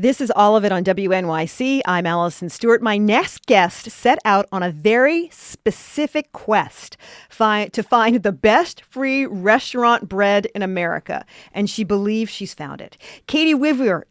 This is all of it on WNYC. I'm Allison Stewart. My next guest set out on a very specific quest to find the best free restaurant bread in America, and she believes she's found it. Caity Weaver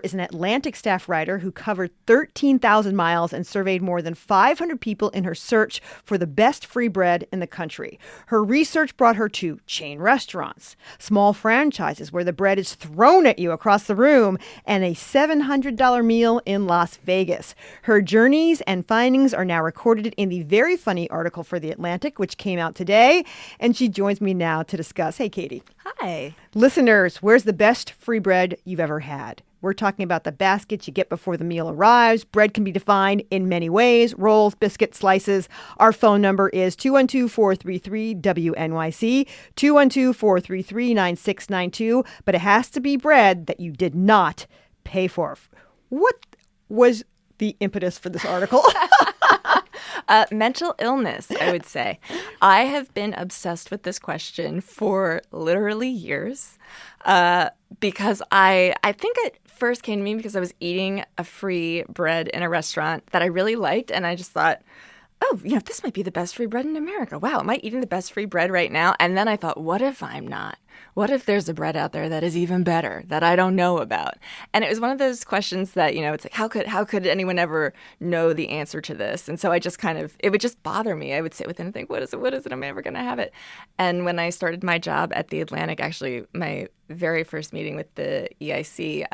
is an Atlantic staff writer who covered 13,000 miles and surveyed more than 500 people in her search for the best free bread in the country. Her research brought her to chain restaurants, small franchises where the bread is thrown at you across the room, and a $700 meal in Las Vegas. Her journeys and findings are now recorded in the very funny article for The Atlantic, which came out today, and she joins me now to discuss. Hey, Caity. Hi. Listeners, where's the best free bread you've ever had? We're talking about the baskets you get before the meal arrives. Bread can be defined in many ways: rolls, biscuits, slices. Our phone number is 212-433-WNYC, 212-433-9692. But it has to be bread that you did not pay for. What was the impetus for this article? Mental illness, I would say. I have been obsessed with this question for literally years because I think it first came to me because I was eating a free bread in a restaurant that I really liked, and I just thought, oh, this might be the best free bread in America. Wow, am I eating the best free bread right now? And then I thought, what if I'm not? What if there's a bread out there that is even better that I don't know about? And it was one of those questions that, it's like, how could anyone ever know the answer to this? And so I just it would just bother me. I would sit with it and think, what is it? Am I ever going to have it? And when I started my job at The Atlantic, actually, my very first meeting with the EIC,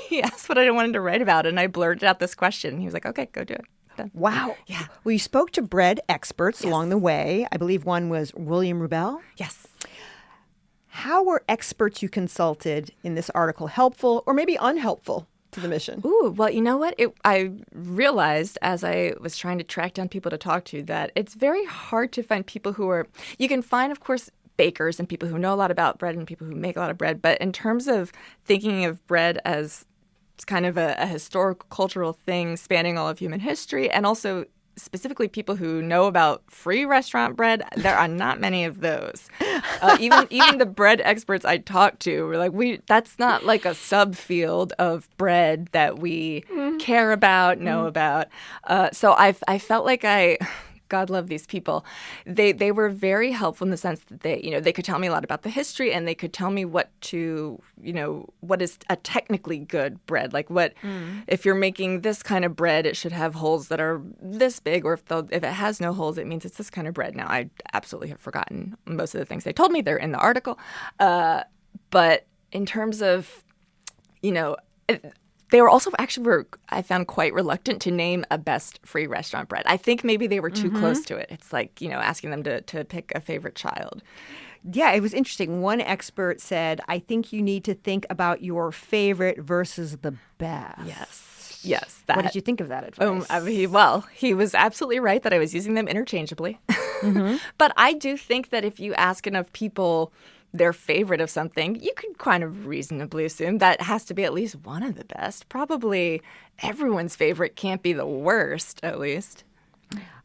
he asked what I wanted to write about, and I blurted out this question. He was like, okay, go do it. Wow. Yeah. Well, you spoke to bread experts along the way. I believe one was William Rubel. Yes. How were experts you consulted in this article helpful or maybe unhelpful to the mission? Ooh, well, you know what? I realized as I was trying to track down people to talk to that it's very hard to find people who are – you can find, of course, bakers and people who know a lot about bread and people who make a lot of bread. But in terms of thinking of bread as – it's kind of a historical, cultural thing spanning all of human history, and also specifically people who know about free restaurant bread. There are not many of those. Even the bread experts I talked to were like, that's not like a subfield of bread that we care about, know about. So I felt like God love these people. They were very helpful in the sense that they could tell me a lot about the history, and they could tell me what is a technically good bread. Like if you're making this kind of bread, it should have holes that are this big, or if it has no holes, it means it's this kind of bread. Now, I absolutely have forgotten most of the things they told me. They're in the article. But in terms of, they were also I found quite reluctant to name a best free restaurant bread. I think maybe they were too close to it. It's like, asking them to pick a favorite child. Yeah, it was interesting. One expert said, I think you need to think about your favorite versus the best. Yes. What did you think of that advice? He was absolutely right that I was using them interchangeably. But I do think that if you ask enough people their favorite of something, you could kind of reasonably assume that has to be at least one of the best. Probably everyone's favorite can't be the worst, at least.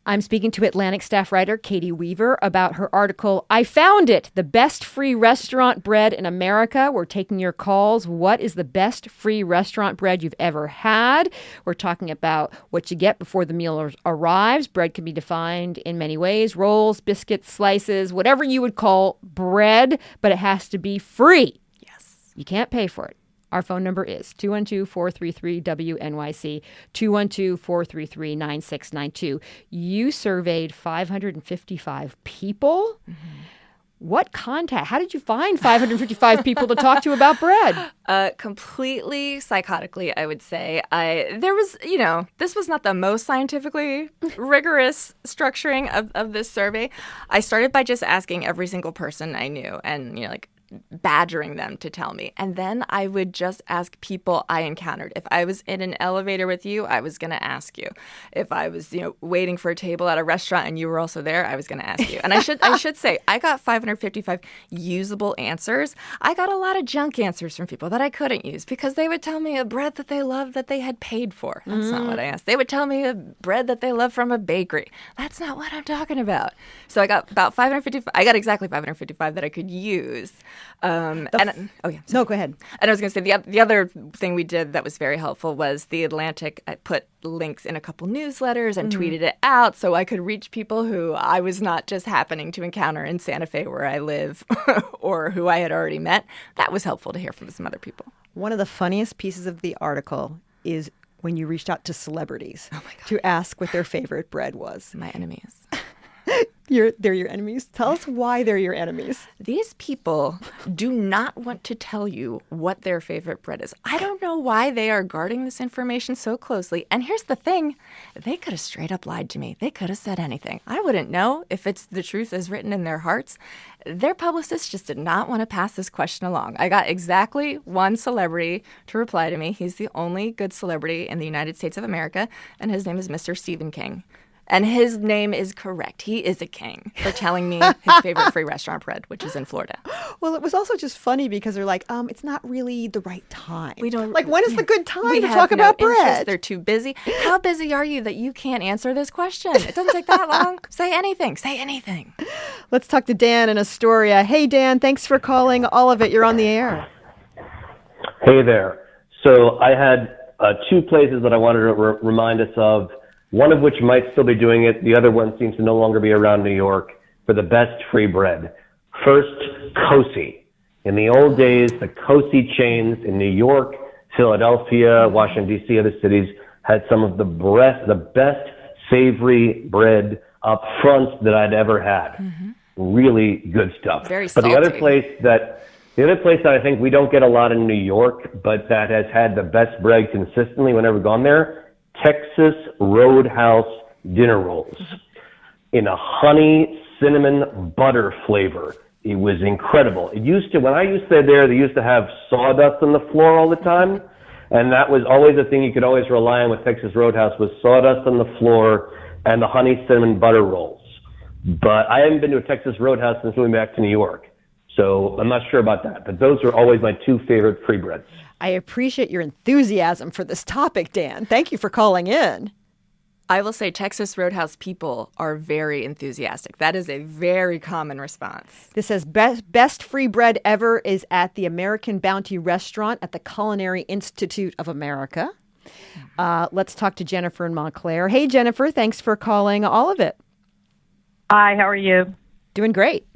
I'm speaking to Atlantic staff writer Caity Weaver about her article, I Found It, the best free restaurant bread in America. We're taking your calls. What is the best free restaurant bread you've ever had? We're talking about what you get before the meal arrives. Bread can be defined in many ways: rolls, biscuits, slices, whatever you would call bread, but it has to be free. Yes. You can't pay for it. Our phone number is 212-433-WNYC, 212-433-9692. You surveyed 555 people. How did you find 555 people to talk to about bread? Completely psychotically, I would say. This was not the most scientifically rigorous structuring of this survey. I started by just asking every single person I knew and, badgering them to tell me. And then I would just ask people I encountered. If I was in an elevator with you, I was going to ask you. If I was, waiting for a table at a restaurant and you were also there, I was going to ask you. And I should say, I got 555 usable answers. I got a lot of junk answers from people that I couldn't use because they would tell me a bread that they loved that they had paid for. That's not what I asked. They would tell me a bread that they love from a bakery. That's not what I'm talking about. So I got about 555. I got exactly 555 that I could use. Oh yeah. No, go ahead. And I was going to say the other thing we did that was very helpful was The Atlantic. I put links in a couple newsletters and tweeted it out so I could reach people who I was not just happening to encounter in Santa Fe where I live or who I had already met. That was helpful to hear from some other people. One of the funniest pieces of the article is when you reached out to celebrities to ask what their favorite bread was. My enemies. They're your enemies? Tell us why they're your enemies. These people do not want to tell you what their favorite bread is. I don't know why they are guarding this information so closely. And here's the thing. They could have straight up lied to me. They could have said anything. I wouldn't know if it's the truth as written in their hearts. Their publicist just did not want to pass this question along. I got exactly one celebrity to reply to me. He's the only good celebrity in the United States of America, and his name is Mr. Stephen King. And his name is correct. He is a king for telling me his favorite free restaurant bread, which is in Florida. Well, it was also just funny because they're like, it's not really the right time. We don't when is the good time to talk no about interest. bread? They're too busy. How busy are you that you can't answer this question? It doesn't take that long. Say anything. Say anything. Let's talk to Dan in Astoria. Hey, Dan, thanks for calling all of it. You're on the air. Hey there. So I had two places that I wanted to remind us of. One of which might still be doing it. The other one seems to no longer be around New York for the best free bread. First, Caity. In the old days, the Caity chains in New York, Philadelphia, Washington, D.C., other cities had some of the best savory bread up front that I'd ever had. Mm-hmm. Really good stuff. Very salty. But the other place that I think we don't get a lot in New York, but that has had the best bread consistently whenever we've gone there, Texas Roadhouse dinner rolls in a honey cinnamon butter flavor. It was incredible. When I used to stay there, they used to have sawdust on the floor all the time. And that was always a thing you could always rely on with Texas Roadhouse was sawdust on the floor and the honey cinnamon butter rolls. But I haven't been to a Texas Roadhouse since moving back to New York. So I'm not sure about that. But those are always my two favorite free breads. I appreciate your enthusiasm for this topic, Dan. Thank you for calling in. I will say Texas Roadhouse people are very enthusiastic. That is a very common response. This says best free bread ever is at the American Bounty Restaurant at the Culinary Institute of America. Let's talk to Jennifer in Montclair. Hey, Jennifer, thanks for calling all of it. Hi, how are you? Doing great.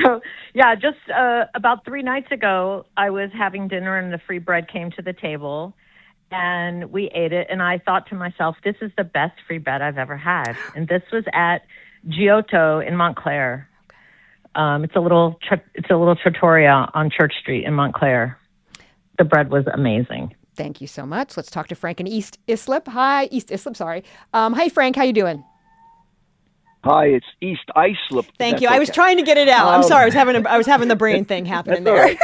So, yeah, just about 3 nights ago, I was having dinner and the free bread came to the table and we ate it. And I thought to myself, this is the best free bread I've ever had. And this was at Giotto in Montclair. It's a little trattoria on Church Street in Montclair. The bread was amazing. Thank you so much. Let's talk to Frank in East Islip. Hi, East Islip, sorry. Hi, Frank. How you doing? Hi, it's East Islip. Thank you. I was trying to get it out. I'm sorry. I was having the brain thing happening there. Right.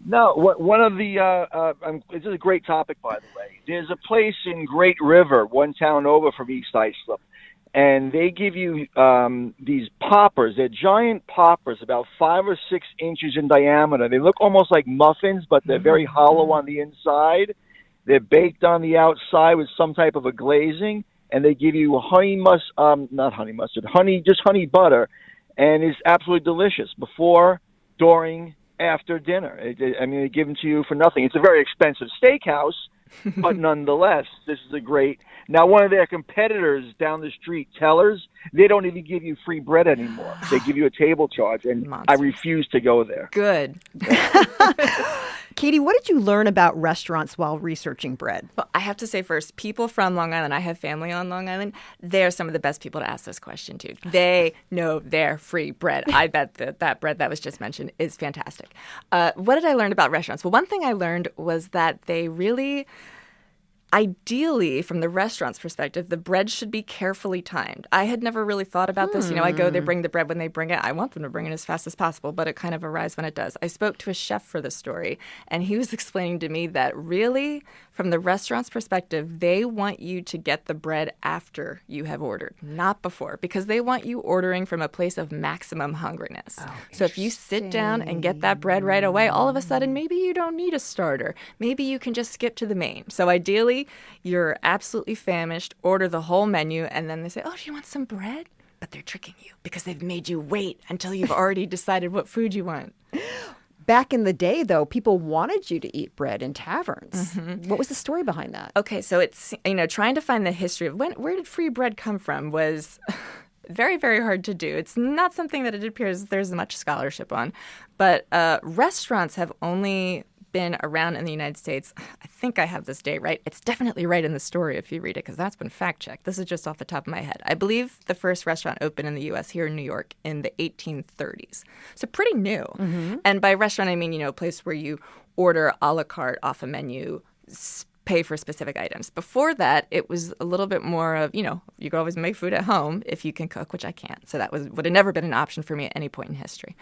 No, one of the this is a great topic, by the way. There's a place in Great River, one town over from East Islip, and they give you these poppers. They're giant poppers, about 5 or 6 inches in diameter. They look almost like muffins, but they're very hollow on the inside. They're baked on the outside with some type of a glazing. And they give you honey butter, and it's absolutely delicious before, during, after dinner. They give them to you for nothing. It's a very expensive steakhouse, but nonetheless, this is a great. Now, one of their competitors down the street, Tellers, they don't even give you free bread anymore. They give you a table charge, and I refuse to go there. Good. Caity, what did you learn about restaurants while researching bread? Well, I have to say first, people from Long Island, I have family on Long Island, they're some of the best people to ask this question to. They know their free bread. I bet that bread that was just mentioned is fantastic. What did I learn about restaurants? Well, one thing I learned was that they really... Ideally, from the restaurant's perspective, the bread should be carefully timed. I had never really thought about this. I go, they bring the bread when they bring it. I want them to bring it as fast as possible, but it kind of arrives when it does. I spoke to a chef for this story, and he was explaining to me that really, from the restaurant's perspective, they want you to get the bread after you have ordered, not before, because they want you ordering from a place of maximum hungriness. Oh, so if you sit down and get that bread right away, all of a sudden, maybe you don't need a starter. Maybe you can just skip to the main. So ideally, you're absolutely famished, order the whole menu, and then they say, oh, do you want some bread? but they're tricking you because they've made you wait until you've already decided what food you want. Back in the day, though, people wanted you to eat bread in taverns. What was the story behind that? Okay, so it's, trying to find the history of where did free bread come from was very, very hard to do. It's not something that it appears there's much scholarship on. But restaurants have only been around in the United States. I think I have this date right. It's definitely right in the story if you read it, because that's been fact-checked. This is just off the top of my head. I believe the first restaurant opened in the U.S. here in New York in the 1830s. So pretty new. And by restaurant, I mean, a place where you order a la carte off a menu, pay for specific items. Before that, it was a little bit more of, you could always make food at home if you can cook, which I can't. So that would have never been an option for me at any point in history.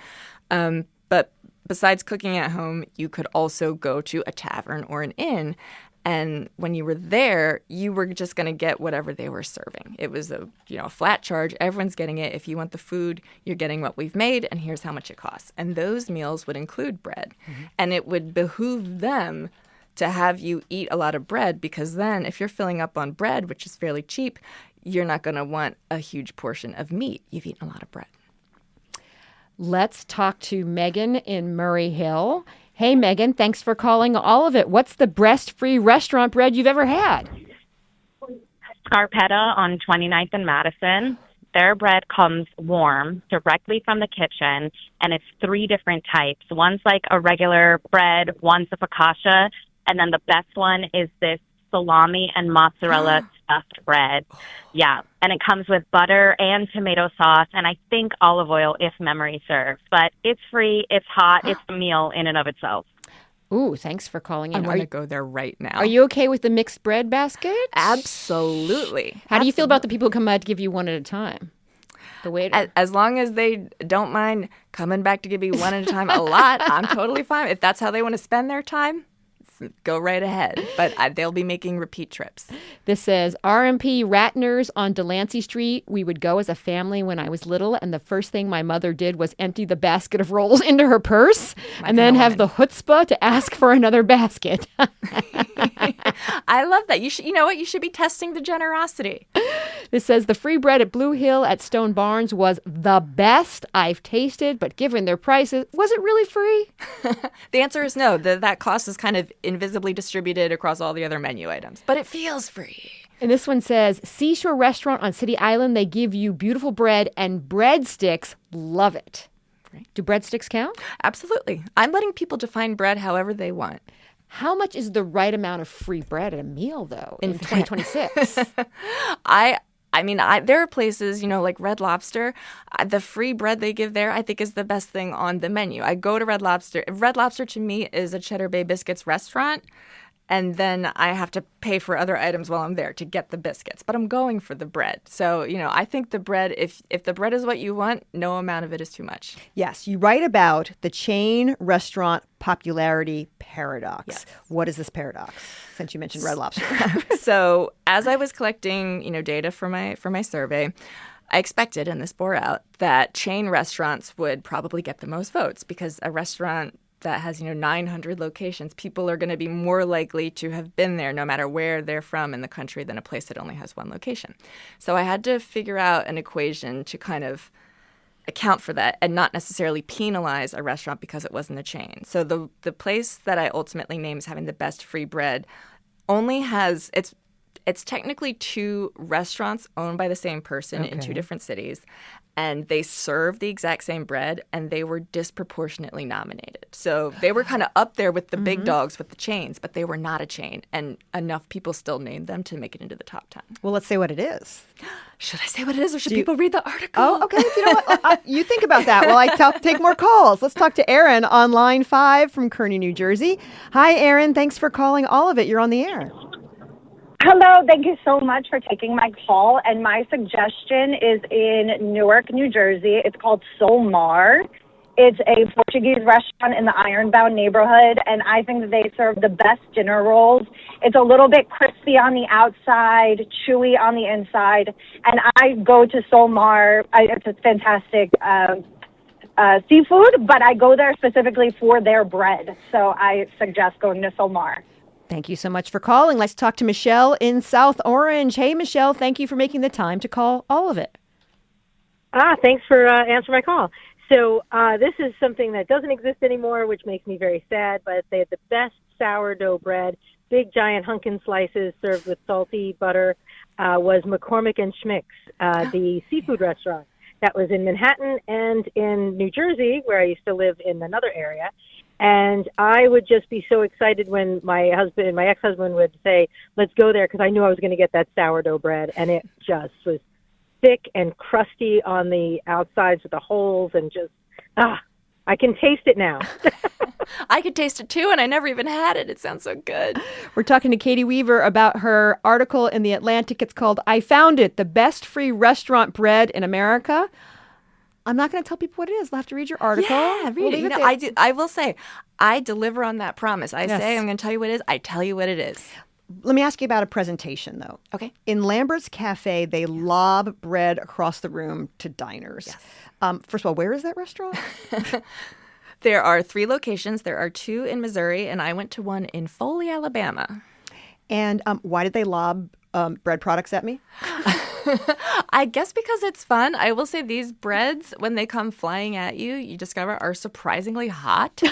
But besides cooking at home, you could also go to a tavern or an inn. And when you were there, you were just going to get whatever they were serving. It was a flat charge. Everyone's getting it. If you want the food, you're getting what we've made, and here's how much it costs. And those meals would include bread. And it would behoove them to have you eat a lot of bread, because then if you're filling up on bread, which is fairly cheap, you're not going to want a huge portion of meat. You've eaten a lot of bread. Let's talk to Megan in Murray Hill. Hey, Megan, thanks for calling All of It. What's the best-free restaurant bread you've ever had? Scarpetta on 29th and Madison. Their bread comes warm directly from the kitchen, and it's 3 different types. One's like a regular bread, one's a focaccia, and then the best one is this salami and mozzarella stuffed bread. Yeah, and it comes with butter and tomato sauce, and I think olive oil if memory serves. But it's free, it's hot, it's a meal in and of itself. Ooh, thanks for calling in. I want to go there right now. Are you okay with the mixed bread basket? Absolutely. How do you feel about the people who come out to give you one at a time? The waiter? As long as they don't mind coming back to give me one at a time a lot, I'm totally fine. If that's how they want to spend their time, go right ahead. But they'll be making repeat trips. This says, RMP Ratner's on Delancey Street. We would go as a family when I was little, and the first thing my mother did was empty the basket of rolls into her purse and then have the chutzpah to ask for another basket. I love that. You know what? You should be testing the generosity. This says, the free bread at Blue Hill at Stone Barns was the best I've tasted, but given their prices, was it really free? The answer is no. That cost is kind of invisibly distributed across all the other menu items, but it feels free. And this one says, Seashore Restaurant on City Island, they give you beautiful bread and breadsticks. Love it. Right. Do breadsticks count? Absolutely. I'm letting people define bread however they want. How much is the right amount of free bread at a meal, though, in 2026? There are places, like Red Lobster. The free bread they give there, I think, is the best thing on the menu. I go to Red Lobster. Red Lobster, to me, is a Cheddar Bay Biscuits restaurant. And then I have to pay for other items while I'm there to get the biscuits. But I'm going for the bread. So, I think the bread, if the bread is what you want, no amount of it is too much. Yes, you write about the chain restaurant popularity paradox. Yes. What is this paradox, since you mentioned Red Lobster? So as I was collecting, data for my survey, I expected, and this bore out, that chain restaurants would probably get the most votes, because a restaurant that has 900 locations, people are going to be more likely to have been there no matter where they're from in the country than a place that only has one location. So I had to figure out an equation to kind of account for that and not necessarily penalize a restaurant because it wasn't a chain. So the place that I ultimately named as having the best free bread only has it's technically 2 restaurants owned by the same person in 2 different cities, and they serve the exact same bread, and they were disproportionately nominated. So they were kind of up there with the big dogs with the chains, but they were not a chain, and enough people still named them to make it into the top 10. Well, let's say what it is. Should I say what it is, or should people read the article? Oh, okay. You know what? You think about that while I take more calls. Let's talk to Erin on line 5 from Kearney, New Jersey. Hi, Erin. Thanks for calling All of It. You're on the air. Hello, thank you so much for taking my call. And my suggestion is in Newark, New Jersey. It's called Solmar. It's a Portuguese restaurant in the Ironbound neighborhood, and I think that they serve the best dinner rolls. It's a little bit crispy on the outside, chewy on the inside, and I go to Solmar. It's a fantastic seafood, but I go there specifically for their bread, so I suggest going to Solmar. Thank you so much for calling. Let's talk to Michelle in South Orange. Hey, Michelle, thank you for making the time to call All of It. Thanks for answering my call. So this is something that doesn't exist anymore, which makes me very sad, but they had the best sourdough bread, big giant hunkin slices served with salty butter, was McCormick and Schmick's, the seafood restaurant that was in Manhattan and in New Jersey, where I used to live in another area. And I would just be so excited when my ex-husband would say, let's go there, because I knew I was going to get that sourdough bread, and it just was thick and crusty on the outsides with the holes, and just, I can taste it now. I could taste it too, and I never even had it. It sounds so good. We're talking to Caity Weaver about her article in The Atlantic. It's called I Found It, the best free restaurant bread in America. I'm not going to tell people what it is. They'll have to read your article. Yeah, read it. You know, I will say, I deliver on that promise. I say I'm going to tell you what it is. I tell you what it is. Let me ask you about a presentation, though. Okay. In Lambert's Cafe, they lob bread across the room to diners. Yes. First of all, where is that restaurant? There are 3 locations. There are 2 in Missouri, and I went to one in Foley, Alabama. And why did they lob bread products at me? I guess because it's fun. I will say these breads, when they come flying at you, you discover are surprisingly hot,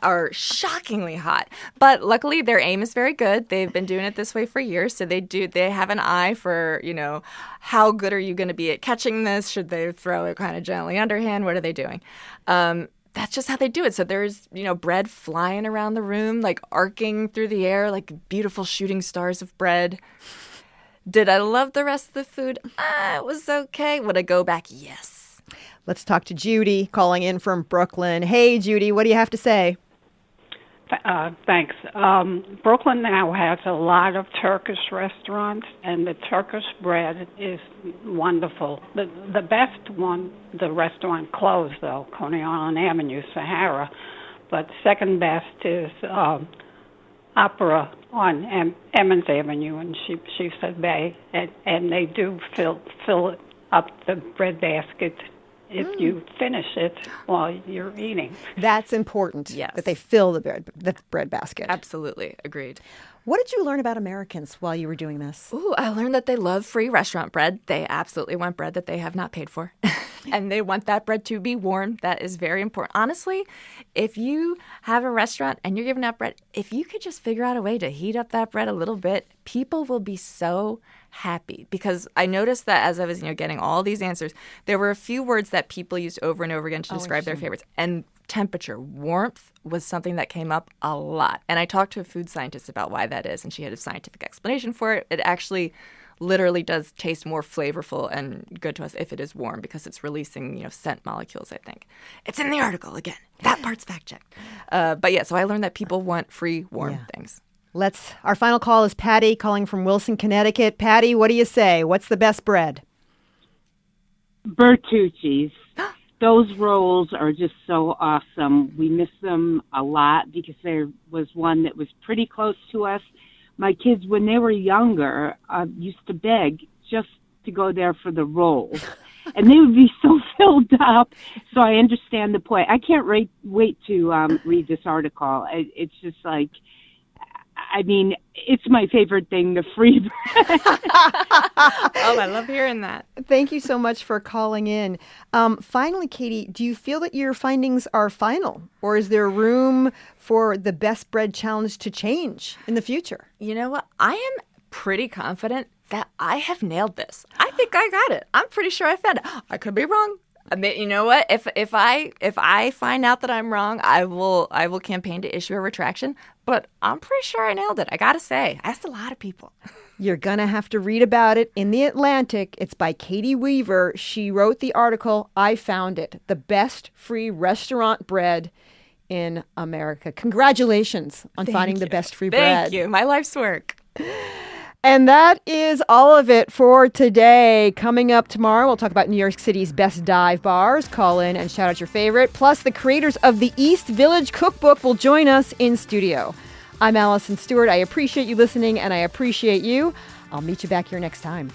are shockingly hot. But luckily, their aim is very good. They've been doing it this way for years, so they have an eye for, how good are you going to be at catching this? Should they throw it kind of gently underhand? What are they doing? That's just how they do it. So there's, bread flying around the room, like arcing through the air, like beautiful shooting stars of bread. Did I love the rest of the food? It was okay. Would I go back? Yes. Let's talk to Judy, calling in from Brooklyn. Hey, Judy, what do you have to say? Thanks. Brooklyn now has a lot of Turkish restaurants, and the Turkish bread is wonderful. The best one, the restaurant closed, though, Coney Island Avenue, Sahara. But second best is Opera on Emmons Avenue in Sheepshead Bay, and they do fill up the bread basket if you finish it while you're eating. That's important, yes, that they fill the bread basket. Absolutely. Agreed. What did you learn about Americans while you were doing this? Ooh, I learned that they love free restaurant bread. They absolutely want bread that they have not paid for. And they want that bread to be warm. That is very important. Honestly, if you have a restaurant and you're giving out bread, if you could just figure out a way to heat up that bread a little bit, people will be so happy. Because I noticed that as I was, getting all these answers, there were a few words that people used over and over again to describe their favorites. And temperature, warmth was something that came up a lot. And I talked to a food scientist about why that is, and she had a scientific explanation for it. It actually literally does taste more flavorful and good to us if it is warm because it's releasing, scent molecules, I think. It's in the article again. That part's fact checked. But yeah, so I learned that people want free, warm things. Our final call is Patty calling from Wilson, Connecticut. Patty, what do you say? What's the best bread? Bertucci's. Those rolls are just so awesome. We miss them a lot because there was one that was pretty close to us. My kids, when they were younger, used to beg just to go there for the rolls. And they would be so filled up. So I understand the point. I can't wait to read this article. It's just like, it's my favorite thing, the free bread. Oh, I love hearing that. Thank you so much for calling in. Finally, Caity, do you feel that your findings are final? Or is there room for the Best Bread Challenge to change in the future? You know what? I am pretty confident that I have nailed this. I think I got it. I'm pretty sure I found it. I could be wrong. You know what? If I find out that I'm wrong, I will campaign to issue a retraction. But I'm pretty sure I nailed it. I gotta say, I asked a lot of people. You're gonna have to read about it in The Atlantic. It's by Caity Weaver. She wrote the article. I Found It: the best free restaurant bread in America. Congratulations on finding the best free bread. Thank you. My life's work. And that is all of it for today. Coming up tomorrow, we'll talk about New York City's best dive bars. Call in and shout out your favorite. Plus, the creators of the East Village Cookbook will join us in studio. I'm Allison Stewart. I appreciate you listening, and I appreciate you. I'll meet you back here next time.